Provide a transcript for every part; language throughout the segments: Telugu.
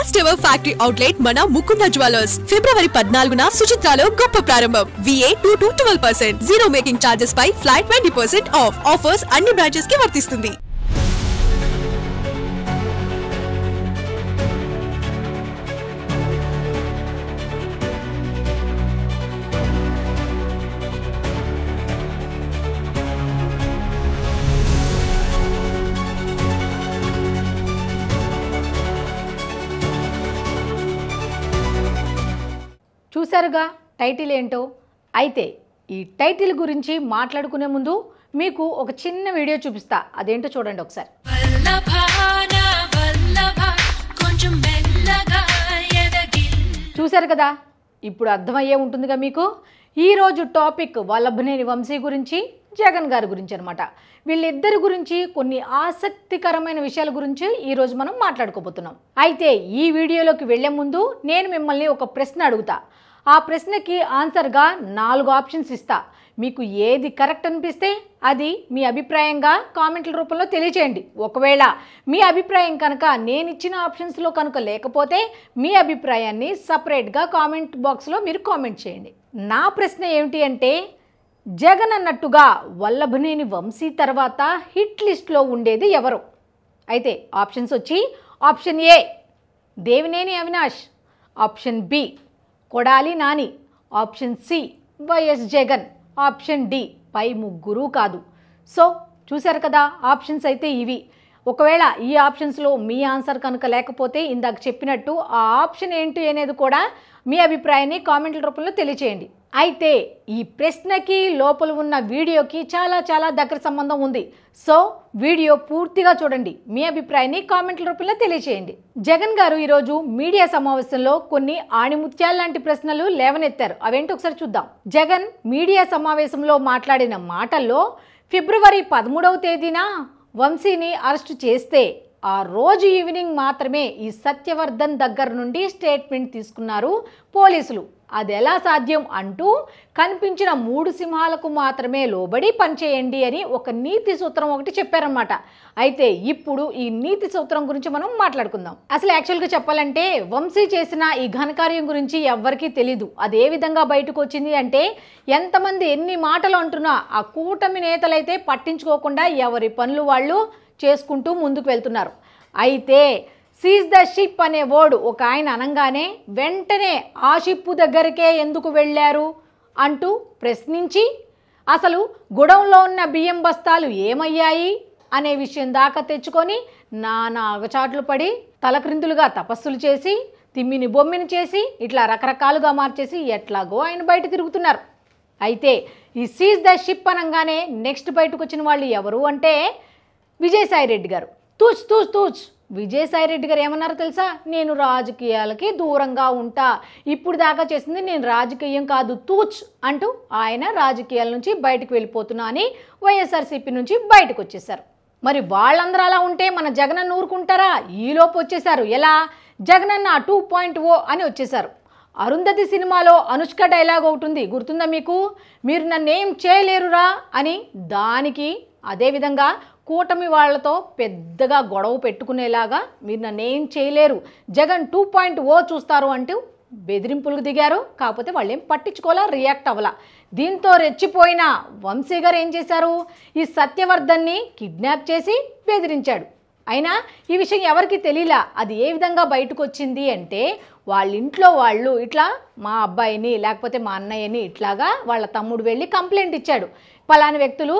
ఫస్ట్ ఎవర్ ఫ్యాక్టరీ అవుట్లెట్ మన ముకుంద జ్యువెలర్స్ ఫిబ్రవరి 14న సుచిత్రాలో గొప్ప ప్రారంభం. VA 2 to 12%, zero making charges పై ఫ్లాట్ 20% ఆఫ్. ఆఫర్స్ అన్ని బ్రాంచెస్ కి వర్తిస్తుంది. చూసారుగా టైటిల్ ఏంటో. అయితే ఈ టైటిల్ గురించి మాట్లాడుకునే ముందు మీకు ఒక చిన్న వీడియో చూపిస్తా, అదేంటో చూడండి ఒకసారి. చూసారు కదా, ఇప్పుడు అర్థమయ్యే ఉంటుందిగా మీకు. ఈరోజు టాపిక్ వల్లభనేని వంశీ గురించి, జగన్ గారి గురించి అనమాట. వీళ్ళిద్దరి గురించి కొన్ని ఆసక్తికరమైన విషయాల గురించి ఈరోజు మనం మాట్లాడుకోబోతున్నాం. అయితే ఈ వీడియోలోకి వెళ్లే ముందు నేను మిమ్మల్ని ఒక ప్రశ్న అడుగుతా. ఆ ప్రశ్నకి ఆన్సర్గా 4 ఆప్షన్స్ ఇస్తా. మీకు ఏది కరెక్ట్ అనిపిస్తే అది మీ అభిప్రాయంగా కామెంట్ల రూపంలో తెలియచేయండి. ఒకవేళ మీ అభిప్రాయం కనుక నేను ఇచ్చిన ఆప్షన్స్లో కనుక లేకపోతే మీ అభిప్రాయాన్ని సపరేట్గా కామెంట్ బాక్స్లో మీరు కామెంట్ చేయండి. నా ప్రశ్న ఏమిటి అంటే, జగన్ అన్నట్టుగా వల్లభనేని వంశీ తర్వాత హిట్ లిస్ట్లో ఉండేది ఎవరు? అయితే ఆప్షన్స్ వచ్చి, option A Devineni Avinash, option B Kodali Nani, option C YS Jagan, option D పై ముగ్గురు కాదు. సో చూశారు కదా, ఆప్షన్స్ అయితే ఇవి. ఒకవేళ ఈ ఆప్షన్స్లో మీ ఆన్సర్ కనుక లేకపోతే ఇందాక చెప్పినట్టు ఆ ఆప్షన్ ఏంటి అనేది కూడా మీ అభిప్రాయాన్ని కామెంట్ల రూపంలో తెలియచేయండి. అయితే ఈ ప్రశ్నకి లోపల ఉన్న వీడియోకి చాలా చాలా దగ్గర సంబంధం ఉంది. సో వీడియో పూర్తిగా చూడండి, మీ అభిప్రాయాన్ని కామెంట్ల రూపంలో తెలియచేయండి. జగన్ గారు ఈరోజు మీడియా సమావేశంలో కొన్ని ఆణిముత్యాల లాంటి ప్రశ్నలు లేవనెత్తారు. అవేంటో ఒకసారి చూద్దాం. జగన్ మీడియా సమావేశంలో మాట్లాడిన మాటల్లో ఫిబ్రవరి 13వ తేదీన వంశీని అరెస్టు చేస్తే ఆ రోజు ఈవినింగ్ మాత్రమే ఈ సత్యవర్ధన్ దగ్గర నుండి స్టేట్మెంట్ తీసుకున్నారు పోలీసులు. అది ఎలా సాధ్యం అంటూ కనిపించిన 3 సింహాలకు మాత్రమే లోబడి పనిచేయండి అని ఒక నీతి సూత్రం ఒకటి చెప్పారన్నమాట. అయితే ఇప్పుడు ఈ నీతి సూత్రం గురించి మనం మాట్లాడుకుందాం. అసలు యాక్చువల్గా చెప్పాలంటే వంశీ చేసిన ఈ ఘనకార్యం గురించి ఎవ్వరికీ తెలీదు. అది ఏ విధంగా బయటకు వచ్చింది అంటే, ఎంతమంది ఎన్ని మాటలు అంటున్నా ఆ కూటమి నేతలైతే పట్టించుకోకుండా ఎవరి పనులు వాళ్ళు చేసుకుంటూ ముందుకు వెళ్తున్నారు. అయితే సీజ్ ద షిప్ అనే వర్డ్ ఒక ఆయన అనగానే వెంటనే ఆ షిప్పు దగ్గరికే ఎందుకు వెళ్ళారు అంటూ ప్రశ్నించి, అసలు గొడవలో ఉన్న బియ్యం బస్తాలు ఏమయ్యాయి అనే విషయం దాకా తెచ్చుకొని నానా అగచాట్లు పడి తలక్రిందులుగా తపస్సులు చేసి తిమ్మిని బొమ్మిని చేసి ఇట్లా రకరకాలుగా మార్చేసి ఎట్లాగో ఆయన బయట తిరుగుతున్నారు. అయితే ఈ సీజ్ ద షిప్ అనగానే నెక్స్ట్ బయటకు వచ్చిన వాళ్ళు ఎవరు అంటే విజయసాయిరెడ్డి గారు. తూచ్ తూచ్ తూచ్ విజయసాయిరెడ్డి గారు ఏమన్నారో తెలుసా? నేను రాజకీయాలకి దూరంగా ఉంటా, ఇప్పుడు దాకా చేసింది నేను రాజకీయం కాదు తూచ్ అంటూ ఆయన రాజకీయాల నుంచి బయటకు వెళ్ళిపోతున్నా అని వైఎస్ఆర్సీపీ నుంచి బయటకు వచ్చేసారు. మరి వాళ్ళందరూ అలా ఉంటే మన జగనన్న ఊరుకుంటారా? ఈలోపు వచ్చేసారు. ఎలా? జగనన్న 2.0 అని వచ్చేసారు. అరుంధతి సినిమాలో అనుష్క డైలాగ్ ఒకటి ఉంది, గుర్తుందా మీకు? మీరు నన్నేం చేయలేరురా అని. దానికి అదేవిధంగా కూటమి వాళ్లతో పెద్దగా గొడవ పెట్టుకునేలాగా మీరు నన్నేం చేయలేరు, జగన్ 2.0 చూస్తారు అంటూ బెదిరింపులకు దిగారు. కాకపోతే వాళ్ళేం పట్టించుకోవాలా, రియాక్ట్ అవ్వాలా. దీంతో రెచ్చిపోయిన వంశీ గారు ఏం చేశారు? ఈ సత్యవర్ధన్ని కిడ్నాప్ చేసి బెదిరించాడు. అయినా ఈ విషయం ఎవరికి తెలియలా. అది ఏ విధంగా బయటకు వచ్చింది అంటే, వాళ్ళ ఇంట్లో వాళ్ళు ఇట్లా మా అబ్బాయిని లేకపోతే మా అన్నయ్యని ఇట్లాగా వాళ్ళ తమ్ముడు వెళ్ళి కంప్లైంట్ ఇచ్చాడు, పలాని వ్యక్తులు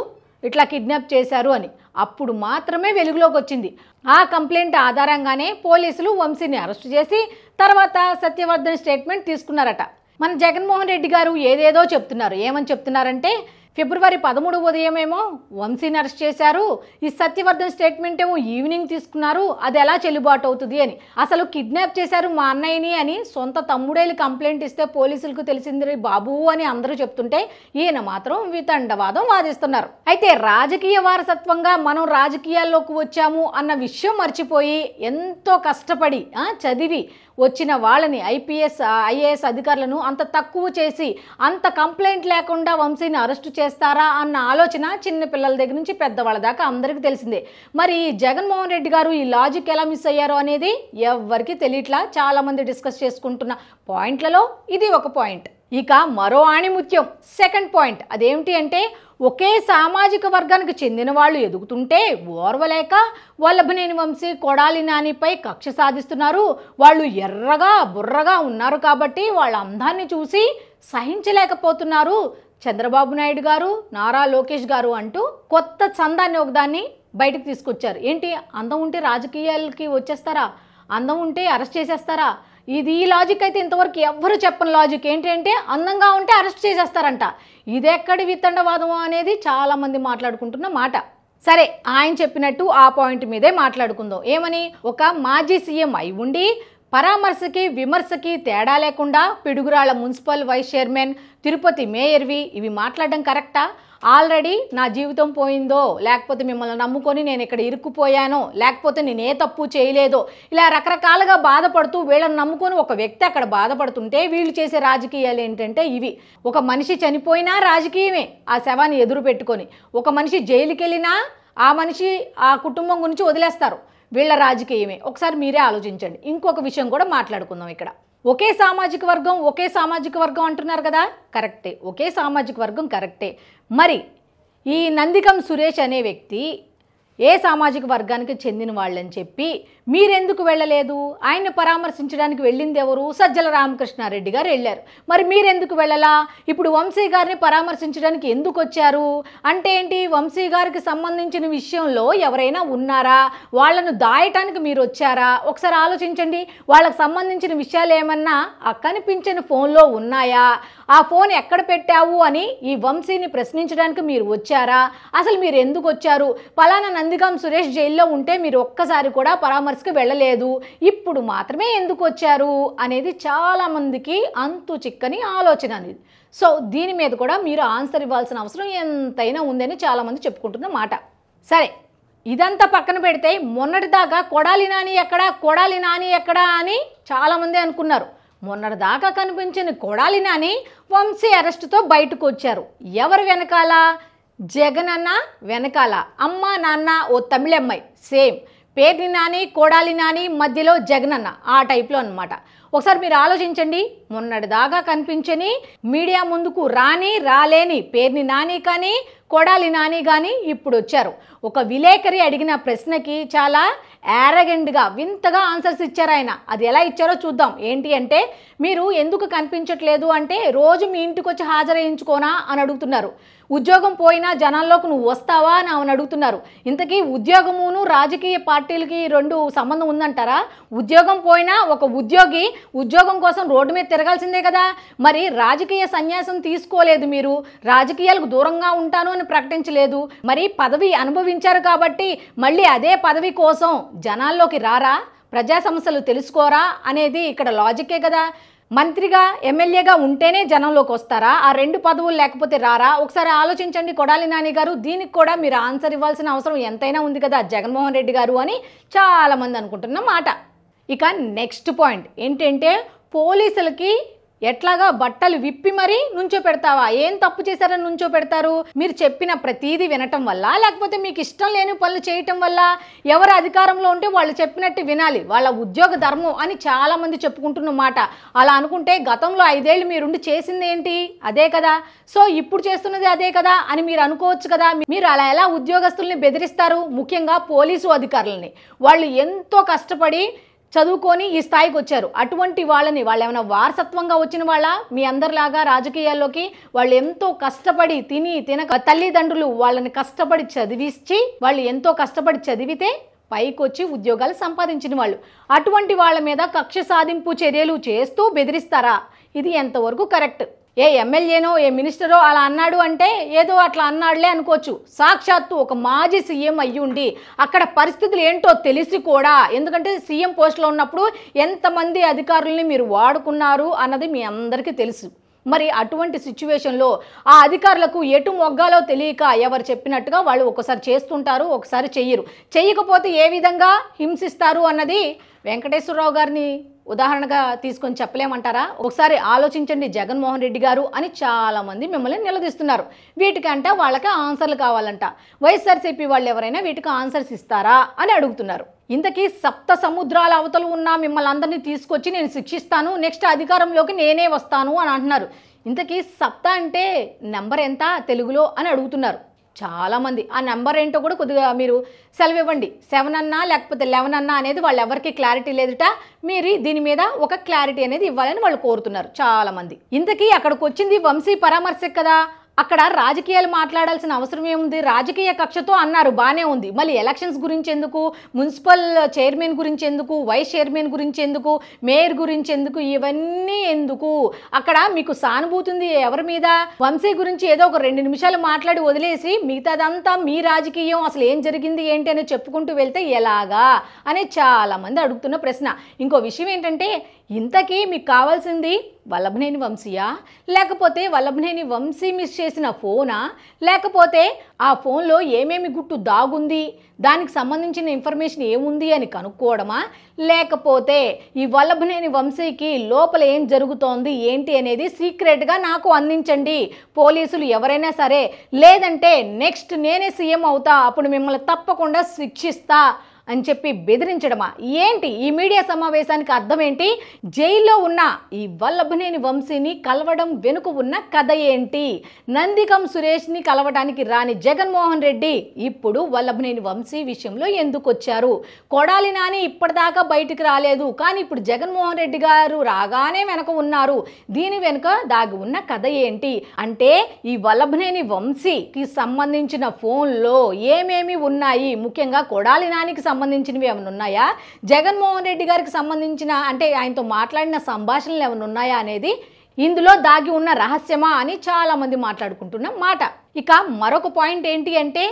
ఇట్లా కిడ్నాప్ చేశారు అని. అప్పుడు మాత్రమే వెలుగులోకి వచ్చింది. ఆ కంప్లైంట్ ఆధారంగానే పోలీసులు వంశీని అరెస్టు చేసి తర్వాత సత్యవర్ధన్ స్టేట్మెంట్ తీసుకున్నారట. మన జగన్మోహన్ రెడ్డి గారు ఏదేదో చెప్తున్నారు. ఏమని చెప్తున్నారంటే, ఫిబ్రవరి 13 ఉదయం ఏమో వంశీని అరెస్ట్ చేశారు, ఈ సత్యవర్ధన్ స్టేట్మెంట్ ఏమో ఈవినింగ్ తీసుకున్నారు, అది ఎలా చెల్లుబాటు అవుతుంది అని. అసలు కిడ్నాప్ చేశారు మా అన్నయ్యని అని సొంత తమ్ముడేళ్ళు కంప్లైంట్ ఇస్తే పోలీసులకు తెలిసింది బాబు అని అందరూ చెప్తుంటే ఈయన మాత్రం వితండవాదం వాదిస్తున్నారు. అయితే రాజకీయ వారసత్వంగా మనం రాజకీయాల్లోకి వచ్చాము అన్న విషయం మర్చిపోయి ఎంతో కష్టపడి చదివి వచ్చిన వాళ్ళని ఐపీఎస్ ఐఏఎస్ అధికారులను అంత తక్కువ చేసి అంత కంప్లైంట్ లేకుండా వంశీని అరెస్టు చేస్తారా అన్న ఆలోచన చిన్న పిల్లల దగ్గర నుంచి పెద్దవాళ్ళ దాకా అందరికీ తెలిసిందే. మరి జగన్మోహన్ రెడ్డి గారు ఈ లాజిక్ ఎలా మిస్ అయ్యారో అనేది ఎవ్వరికీ తెలియట్లా. చాలామంది డిస్కస్ చేసుకుంటున్న పాయింట్లలో ఇది ఒక పాయింట్. ఇక మరో ఆణిముత్యం సెకండ్ పాయింట్, అదేమిటి అంటే ఒకే సామాజిక వర్గానికి చెందిన వాళ్ళు ఎదుగుతుంటే ఓర్వలేక వల్లభనేని వంశీ కొడాలి నానిపై కక్ష సాధిస్తున్నారు. వాళ్ళు ఎర్రగా బుర్రగా ఉన్నారు కాబట్టి వాళ్ళ అందాన్ని చూసి సహించలేకపోతున్నారు చంద్రబాబు నాయుడు గారు, నారా లోకేష్ గారు అంటూ కొత్త చందాన్ని ఒకదాన్ని బయటకు తీసుకొచ్చారు. ఏంటి, అందం ఉంటే రాజకీయాలకి వచ్చేస్తారా, అందం ఉంటే అరెస్ట్ చేసేస్తారా? ఇది ఈ లాజిక్ అయితే ఇంతవరకు ఎవ్వరు చెప్పని లాజిక్. ఏంటి అంటే అందంగా ఉంటే అరెస్ట్ చేసేస్తారంట. ఇది ఎక్కడి వితండవాదమో అనేది చాలామంది మాట్లాడుకుంటున్న మాట. సరే, ఆయన చెప్పినట్టు ఆ పాయింట్ మీదే మాట్లాడుకుందాం. ఏమని, ఒక మాజీ సీఎం అయి ఉండి పరామర్శకి విమర్శకి తేడా లేకుండా Piduguralla municipal vice chairman, Tirupati మేయర్వి ఇవి మాట్లాడడం కరెక్టా? ఆల్రెడీ నా జీవితం పోయిందో, లేకపోతే మిమ్మల్ని నమ్ముకొని నేను ఇక్కడ ఇరుక్కుపోయానో, లేకపోతే నేను ఏ తప్పు చేయలేదో, ఇలా రకరకాలుగా బాధపడుతూ వీళ్ళని నమ్ముకొని ఒక వ్యక్తి అక్కడ బాధపడుతుంటే వీళ్ళు చేసే రాజకీయాలు ఏంటంటే ఇవి. ఒక మనిషి చనిపోయినా రాజకీయమే, ఆ శవాన్ని ఎదురు పెట్టుకొని. ఒక మనిషి జైలుకి వెళ్ళినా ఆ మనిషి ఆ కుటుంబం గురించి వదిలేస్తారు, వీళ్ళ రాజకీయమే. ఒకసారి మీరే ఆలోచించండి. ఇంకొక విషయం కూడా మాట్లాడుకుందాం ఇక్కడ. ఒకే సామాజిక వర్గం అంటున్నారు కదా, కరెక్టే, ఒకే సామాజిక వర్గం కరెక్టే. మరి ఈ నందిగం సురేష్ అనే వ్యక్తి ఏ సామాజిక వర్గానికి చెందిన వాళ్ళని చెప్పి మీరెందుకు వెళ్ళలేదు? ఆయన్ని పరామర్శించడానికి వెళ్ళింది ఎవరు? సజ్జల రామకృష్ణారెడ్డి గారు వెళ్ళారు. మరి మీరెందుకు వెళ్ళలా? ఇప్పుడు వంశీ గారిని పరామర్శించడానికి ఎందుకు వచ్చారు అంటే ఏంటి, వంశీ గారికి సంబంధించిన విషయంలో ఎవరైనా ఉన్నారా? వాళ్ళను దాయటానికి మీరు వచ్చారా? ఒకసారి ఆలోచించండి. వాళ్ళకి సంబంధించిన విషయాలు ఏమన్నా కనిపించిన ఫోన్లో ఉన్నాయా? ఆ ఫోన్ ఎక్కడ పెట్టావు అని ఈ వంశీని ప్రశ్నించడానికి మీరు వచ్చారా? అసలు మీరు ఎందుకు వచ్చారు? పలానా నందిగం సురేష్ జైల్లో ఉంటే మీరు ఒక్కసారి కూడా పరామర్శకు వెళ్ళలేదు, ఇప్పుడు మాత్రమే ఎందుకు వచ్చారు అనేది చాలామందికి అంతు చిక్కని ఆలోచన అనేది. సో దీని మీద కూడా మీరు ఆన్సర్ ఇవ్వాల్సిన అవసరం ఎంతైనా ఉందని చాలామంది చెప్పుకుంటున్న మాట. సరే, ఇదంతా పక్కన పెడితే మొన్నటిదాకా కొడాలి నాని ఎక్కడా అని చాలామంది అనుకున్నారు. మొన్నటిదాకా కనిపించిన కొడాలి నాని వంశీ అరెస్టుతో బయటకు వచ్చారు. ఎవరు వెనకాల? జగన్ అన్న వెనకాల, అమ్మ నాన్న ఓ తమిళమ్మాయి, సేమ్ పేర్ని నాని కొడాలి నాని మధ్యలో జగన్ అన్న, ఆ టైప్లో అనమాట. ఒకసారి మీరు ఆలోచించండి. మొన్నటిదాకా కనిపించని, మీడియా ముందుకు రాలేని పేర్ని నాని కానీ కొడాలి నాని కానీ ఇప్పుడు వచ్చారు. ఒక విలేకరి అడిగిన ప్రశ్నకి చాలా యారగెంట్గా వింతగా ఆన్సర్స్ ఇచ్చారు ఆయన. అది ఎలా ఇచ్చారో చూద్దాం. ఏంటి అంటే, మీరు ఎందుకు కనిపించట్లేదు అంటే రోజు మీ ఇంటికి వచ్చి హాజరయించుకోనా అని అడుగుతున్నారు. ఉద్యోగం పోయినా జనాల్లోకి నువ్వు వస్తావా అని ఆమెను అడుగుతున్నారు. ఇంతకీ ఉద్యోగమును రాజకీయ పార్టీలకి రెండు సంబంధం ఉందంటారా? ఉద్యోగం పోయినా ఒక ఉద్యోగి ఉద్యోగం కోసం రోడ్డు మీద తిరగాల్సిందే కదా. మరి రాజకీయ సన్యాసం తీసుకోలేదు, మీరు రాజకీయాలకు దూరంగా ఉంటాను అని ప్రకటించలేదు. మరి పదవి అనుభవించారు కాబట్టి మళ్ళీ అదే పదవి కోసం జనాల్లోకి రారా? ప్రజా సమస్యలు తెలుసుకోరా అనేది ఇక్కడ లాజికే కదా. మంత్రిగా ఎమ్మెల్యేగా ఉంటేనే జనంలోకి వస్తారా? ఆ రెండు పదవులు లేకపోతే రారా? ఒకసారి ఆలోచించండి కొడాలి నాని గారు. దీనికి కూడా మీరు ఆన్సర్ ఇవ్వాల్సిన అవసరం ఎంతైనా ఉంది కదా జగన్మోహన్ రెడ్డి గారు అని చాలామంది అనుకుంటున్న మాట. ఇక నెక్స్ట్ పాయింట్ ఏంటంటే, పోలీసులకి ఎట్లాగా బట్టలు విప్పి మరీ నుంచో పెడతావా? ఏం తప్పు చేశారని నుంచో పెడతారు? మీరు చెప్పిన ప్రతీది వినటం వల్ల, లేకపోతే మీకు ఇష్టం లేని పనులు చేయటం వల్ల? ఎవరు అధికారంలో ఉంటే వాళ్ళు చెప్పినట్టు వినాలి, వాళ్ళ ఉద్యోగ ధర్మం అని చాలామంది చెప్పుకుంటున్న మాట. అలా అనుకుంటే గతంలో 5 ఏళ్ళు మీరుండి చేసింది ఏంటి? అదే కదా. సో ఇప్పుడు చేస్తున్నది అదే కదా అని మీరు అనుకోవచ్చు కదా. మీరు అలా ఎలా ఉద్యోగస్తుల్ని బెదిరిస్తారు? ముఖ్యంగా పోలీసు అధికారులని. వాళ్ళు ఎంతో కష్టపడి చదువుకొని ఈ స్థాయికి వచ్చారు. అటువంటి వాళ్ళని, వాళ్ళు ఏమైనా వారసత్వంగా వచ్చిన వాళ్ళ? మీ అందరిలాగా రాజకీయాల్లోకి వాళ్ళు ఎంతో కష్టపడి తినక తల్లిదండ్రులు వాళ్ళని కష్టపడి చదివించి, వాళ్ళు ఎంతో కష్టపడి చదివితే పైకి వచ్చి ఉద్యోగాలు సంపాదించిన వాళ్ళు. అటువంటి వాళ్ళ మీద కక్ష సాధింపు చర్యలు చేస్తూ బెదిరిస్తారా? ఇది ఎంతవరకు కరెక్ట్? ఏ ఎమ్మెల్యేనో ఏ మినిస్టరో అలా అన్నాడు అంటే ఏదో అట్లా అన్నాడులే అనుకోవచ్చు. సాక్షాత్తు ఒక మాజీ సీఎం అయ్యుండి అక్కడ పరిస్థితులు ఏంటో తెలిసి కూడా, ఎందుకంటే సీఎం పోస్ట్లో ఉన్నప్పుడు ఎంతమంది అధికారుల్ని మీరు వాడుకున్నారు అన్నది మీ అందరికీ తెలుసు. మరి అటువంటి సిచ్యువేషన్లో ఆ అధికారులకు ఎటు మొగ్గాలో తెలియక ఎవరు చెప్పినట్టుగా వాళ్ళు ఒకసారి చేస్తుంటారు, ఒకసారి చెయ్యకపోతే ఏ విధంగా హింసిస్తారు అన్నది వెంకటేశ్వరరావు గారిని ఉదాహరణగా తీసుకొని చెప్పలేమంటారా? ఒకసారి ఆలోచించండి జగన్మోహన్ రెడ్డి గారు అని చాలామంది మిమ్మల్ని నిలదీస్తున్నారు. వీటికంట వాళ్ళకి ఆన్సర్లు కావాలంట. వైఎస్ఆర్సీపీ వాళ్ళు ఎవరైనా వీటికి ఆన్సర్స్ ఇస్తారా అని అడుగుతున్నారు. ఇంతకీ సప్త సముద్రాల అవతలు ఉన్న మిమ్మల్ని అందరినీ తీసుకొచ్చి నేను శిక్షిస్తాను, నెక్స్ట్ అధికారంలోకి నేనే వస్తాను అని అంటున్నారు. ఇంతకీ సప్త అంటే నెంబర్ ఎంత తెలుగులో అని అడుగుతున్నారు చాలామంది. ఆ నెంబర్ ఏంటో కూడా కొద్దిగా మీరు సెలవు ఇవ్వండి. 7 అన్నా లేకపోతే 11 అన్నా అనేది వాళ్ళు ఎవరికి క్లారిటీ లేదుట. మీరు దీని మీద ఒక క్లారిటీ అనేది ఇవ్వాలని వాళ్ళు కోరుతున్నారు చాలామంది. ఇంతకీ అక్కడికి వచ్చింది వంశీ పరామర్శ కదా, అక్కడ రాజకీయాలు మాట్లాడాల్సిన అవసరం ఏముంది? రాజకీయ కక్షతో అన్నారు, బాగానే ఉంది. మళ్ళీ ఎలక్షన్స్ గురించి ఎందుకు, మున్సిపల్ చైర్మన్ గురించి ఎందుకు, వైస్ చైర్మన్ గురించి ఎందుకు, మేయర్ గురించి ఎందుకు, ఇవన్నీ ఎందుకు? అక్కడ మీకు సానుభూతి ఉంది ఎవరి మీద? వంశీ గురించి ఏదో ఒక 2 నిమిషాలు మాట్లాడి వదిలేసి మిగతాదంతా మీ రాజకీయం, అసలు ఏం జరిగింది ఏంటి అని చెప్పుకుంటూ వెళ్తే ఎలాగా అని చాలామంది అడుగుతున్న ప్రశ్న. ఇంకో విషయం ఏంటంటే, ఇంతకీ మీకు కావాల్సింది వల్లభనేని వంశీయా, లేకపోతే వల్లభనేని వంశీ మిస్ చేసిన ఫోనా, లేకపోతే ఆ ఫోన్లో ఏమేమి గుట్టు దాగుంది, దానికి సంబంధించిన ఇన్ఫర్మేషన్ ఏముంది అని కనుక్కోవడమా, లేకపోతే ఈ వల్లభనేని వంశీకి లోపల ఏం జరుగుతోంది ఏంటి అనేది సీక్రెట్గా నాకు అందించండి పోలీసులు ఎవరైనా సరే, లేదంటే నెక్స్ట్ నేనే సీఎం అవుతా, అప్పుడు మిమ్మల్ని తప్పకుండా శిక్షిస్తా అని చెప్పి బెదిరించడమా ఏంటి? ఈ మీడియా సమావేశానికి అర్థం ఏంటి? జైల్లో ఉన్న ఈ వల్లభనేని వంశీని కలవడం వెనుక ఉన్న కథ ఏంటి? నందికం సురేష్ని కలవడానికి రాని జగన్మోహన్ రెడ్డి ఇప్పుడు వల్లభనేని వంశీ విషయంలో ఎందుకు వచ్చారు? కొడాలి నాని ఇప్పటిదాకా బయటికి రాలేదు, కానీ ఇప్పుడు జగన్మోహన్ రెడ్డి గారు రాగానే వెనక ఉన్నారు. దీని వెనుక దాగి ఉన్న కథ ఏంటి అంటే, ఈ వల్లభనేని వంశీకి సంబంధించిన ఫోన్లో ఏమేమి ఉన్నాయి, ముఖ్యంగా కొడాలి నానికి సంబంధించినవి ఏమైనా ఉన్నాయా, జగన్మోహన్ రెడ్డి గారికి సంబంధించిన అంటే ఆయనతో మాట్లాడిన సంభాషణలు ఏమైనా ఉన్నాయా అనేది ఇందులో దాగి ఉన్న రహస్యమా అని చాలామంది మాట్లాడుకుంటున్న మాట. ఇక మరొక పాయింట్ ఏంటి అంటే,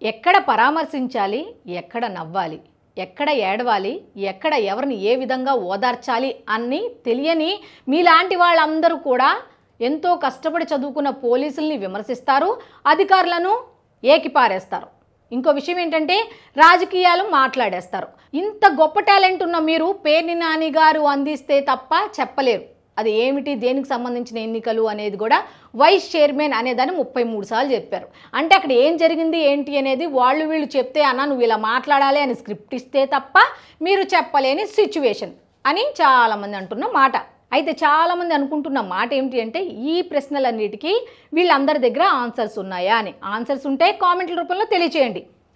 ఎక్కడ పరామర్శించాలి, ఎక్కడ నవ్వాలి, ఎక్కడ ఏడవాలి, ఎక్కడ ఎవరిని ఏ విధంగా ఓదార్చాలి అని తెలియని మీలాంటి వాళ్ళందరూ కూడా ఎంతో కష్టపడి చదువుకున్న పోలీసుల్ని విమర్శిస్తారు, అధికారులను ఏకిపారేస్తారు. ఇంకో విషయం ఏంటంటే, రాజకీయాలు మాట్లాడేస్తారు. ఇంత గొప్ప టాలెంట్ ఉన్న మీరు పేర్ని నాని గారు అందిస్తే తప్ప చెప్పలేరు. అది ఏమిటి, దేనికి సంబంధించిన ఎన్నికలు అనేది కూడా వైస్ చైర్మన్ అనేదాన్ని 33 సార్లు చెప్పారు. అంటే అక్కడ ఏం జరిగింది ఏంటి అనేది వాళ్ళు వీళ్ళు చెప్తే, అన్న నువ్వు ఇలా మాట్లాడాలి అని స్క్రిప్ట్ ఇస్తే తప్ప మీరు చెప్పలేని సిచ్యువేషన్ అని చాలామంది అంటున్న మాట. అయితే చాలామంది అనుకుంటున్న మాట ఏమిటి అంటే, ఈ ప్రశ్నలన్నిటికీ వీళ్ళందరి దగ్గర ఆన్సర్స్ ఉన్నాయా అని. ఆన్సర్స్ ఉంటే కామెంట్ల రూపంలో తెలియచేయండి.